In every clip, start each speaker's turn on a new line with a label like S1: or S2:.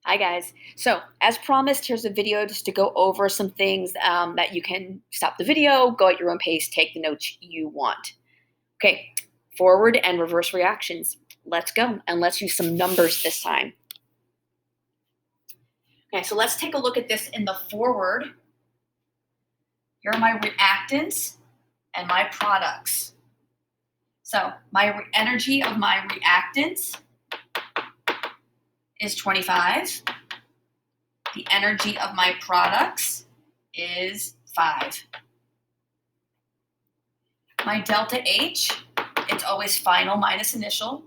S1: Hi guys. So as promised, here's a video just to go over some things that you can stop the video, go at your own pace, take the notes you want. Okay, forward and reverse reactions. Let's go, and let's use some numbers this time. Okay, so let's take a look at this in the forward. Here are my reactants and my products. So my energy of my reactants is 25. The energy of my products is 5. My delta H, it's always final minus initial.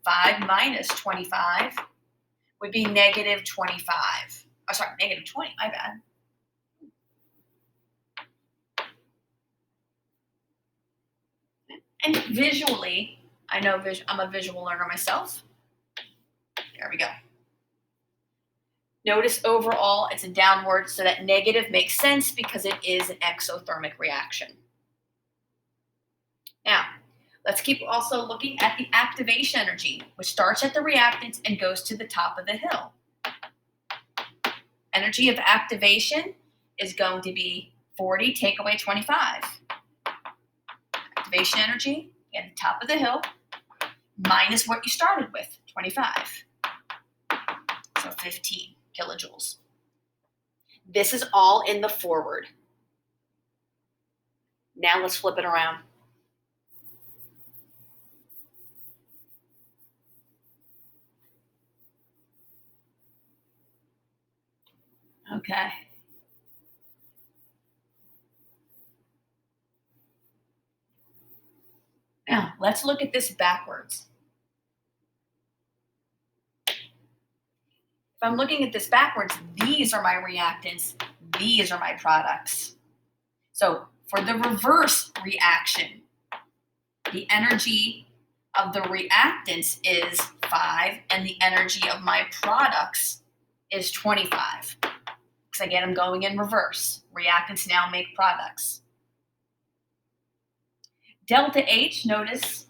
S1: 5 minus 25 would be negative 25. Oh, sorry, negative 20, my bad. And visually, I know I'm a visual learner myself. There we go. Notice overall it's a downward, so that negative makes sense because it is an exothermic reaction. Now, let's keep also looking at the activation energy, which starts at the reactants and goes to the top of the hill. Energy of activation is going to be 40, take away 25. Activation energy at the top of the hill minus what you started with, 25. So 15 kilojoules. This is all in the forward. Now let's flip it around. Okay. Now, let's look at this backwards. If I'm looking at this backwards, these are my reactants, these are my products. So for the reverse reaction, the energy of the reactants is 5, and the energy of my products is 25. Because again, I'm going in reverse. Reactants now make products. Delta H, notice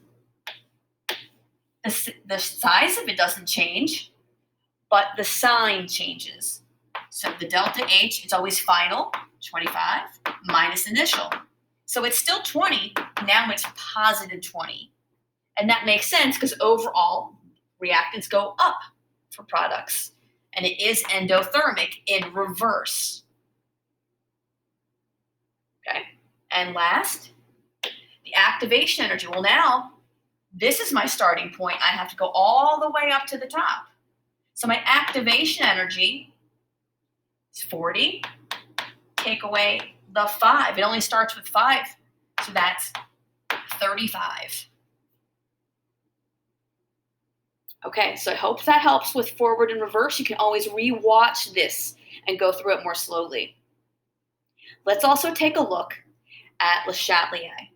S1: the size of it doesn't change, but the sign changes. So the delta H is always final, 25, minus initial. So it's still 20, now it's positive 20. And that makes sense because overall, reactants go up for products. And it is endothermic in reverse. Okay, and last, the activation energy. Well, now, this is my starting point. I have to go all the way up to the top. So my activation energy is 40. Take away the 5. It only starts with 5, so that's 35. Okay, so I hope that helps with forward and reverse. You can always re-watch this and go through it more slowly. Let's also take a look at Le Chatelier.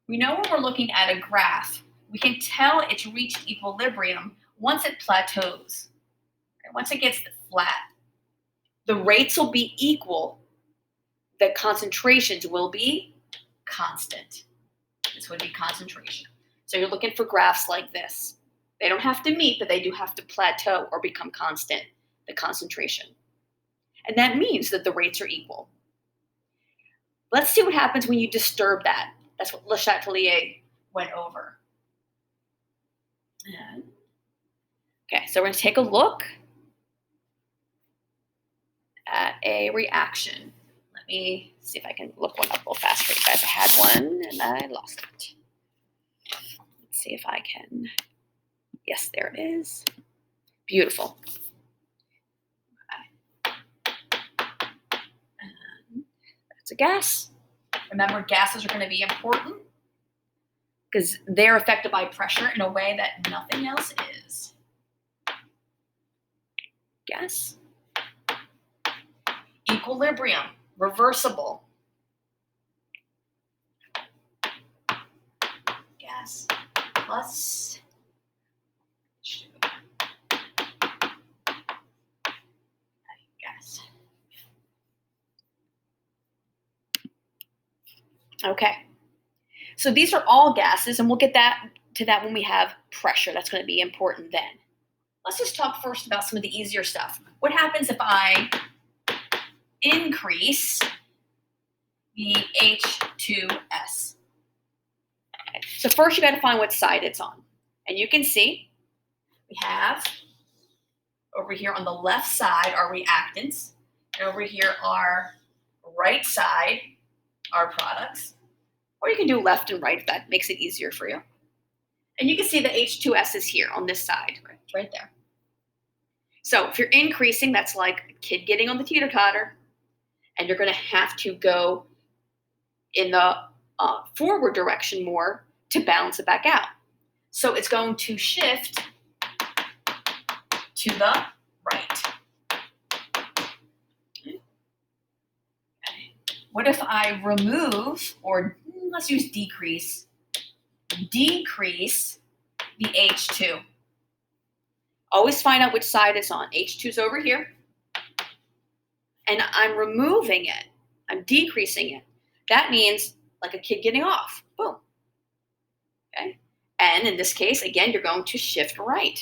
S1: We know when we're looking at a graph, we can tell it's reached equilibrium once it plateaus. Once it gets flat, the rates will be equal. The concentrations will be constant. This would be concentration. So you're looking for graphs like this. They don't have to meet, but they do have to plateau or become constant, the concentration. And that means that the rates are equal. Let's see what happens when you disturb that. That's what Le Chatelier went over. Okay, so we're going to take a look at a reaction. Let me see if I can look one up real fast for you guys. I had one and I lost it. Let's see if I can. Yes, there it is. Beautiful. Okay. And that's a gas. Remember, gases are going to be important because they're affected by pressure in a way that nothing else is. Gas. Equilibrium, reversible. Gas plus gas. Okay, so these are all gases, and we'll get to that when we have pressure. That's going to be important then. let's just talk first about some of the easier stuff. What happens if I increase the H2S? Okay. So first you got to find what side it's on. And you can see we have over here on the left side our reactants, and over here our right side our products. Or you can do left and right if that makes it easier for you. And you can see the H2S is here on this side, right there. So if you're increasing, that's like a kid getting on the teeter-totter, and you're going to have to go in the forward direction more to balance it back out. So it's going to shift to the right. Okay. What if I remove, or let's use decrease the H2? Always find out which side it's on. H2 is over here. And I'm removing it. I'm decreasing it. That means like a kid getting off. Boom. Okay. And in this case, again, you're going to shift right.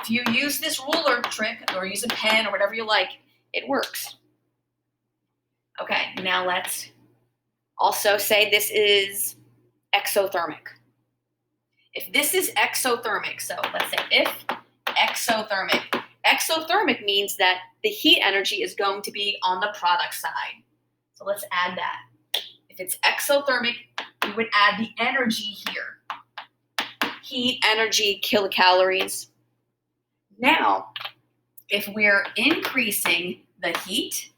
S1: If you use this ruler trick or use a pen or whatever you like, it works. Okay, now let's also say this is exothermic. If this is exothermic, so let's say if exothermic means that the heat energy is going to be on the product side. So let's add that. If it's exothermic, we would add the energy here. Heat, energy, kilocalories. Now, if we're increasing the heat,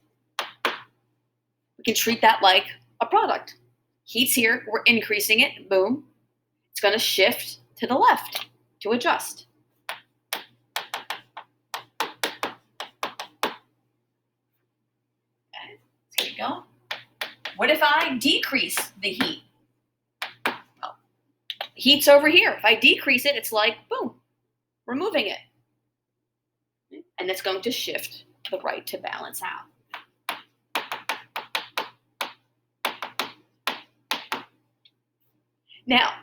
S1: we can treat that like a product. Heat's here, we're increasing it, boom. It's going to shift to the left to adjust. Okay, here we go. What if I decrease the heat? Well, heat's over here. If I decrease it, it's like, boom, removing it. And it's going to shift to the right to balance out. Now,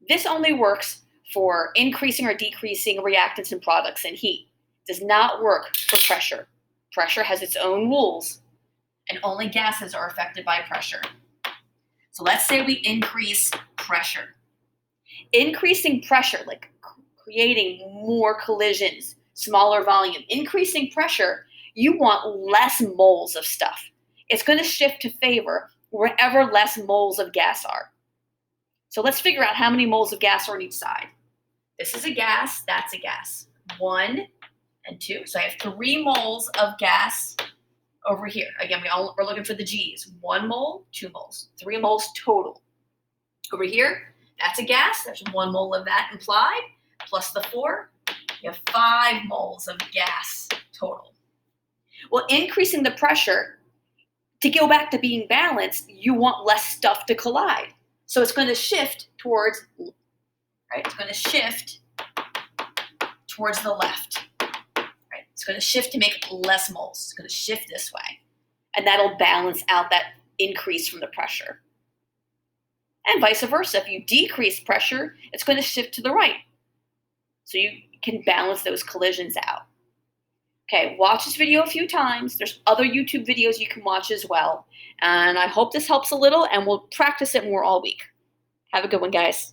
S1: this only works for increasing or decreasing reactants and products and heat. It does not work for pressure. Pressure has its own rules, and only gases are affected by pressure. So let's say we increase pressure. Increasing pressure, like creating more collisions, smaller volume. Increasing pressure, you want less moles of stuff. It's going to shift to favor wherever less moles of gas are. So let's figure out how many moles of gas are on each side. This is a gas, that's a gas. 1 and 2. So I have 3 moles of gas over here. Again, we're looking for the G's. 1 mole, 2 moles, 3 moles total. Over here, that's a gas. There's 1 mole of that implied, plus the 4. You have 5 moles of gas total. Well, increasing the pressure, to go back to being balanced, you want less stuff to collide. So it's going to shift towards, right? It's going to shift towards the left, right? It's going to shift to make less moles. It's going to shift this way. And that'll balance out that increase from the pressure. And vice versa. If you decrease pressure, it's going to shift to the right. So you can balance those collisions out. Okay, watch this video a few times. There's other YouTube videos you can watch as well. And I hope this helps a little, and we'll practice it more all week. Have a good one, guys.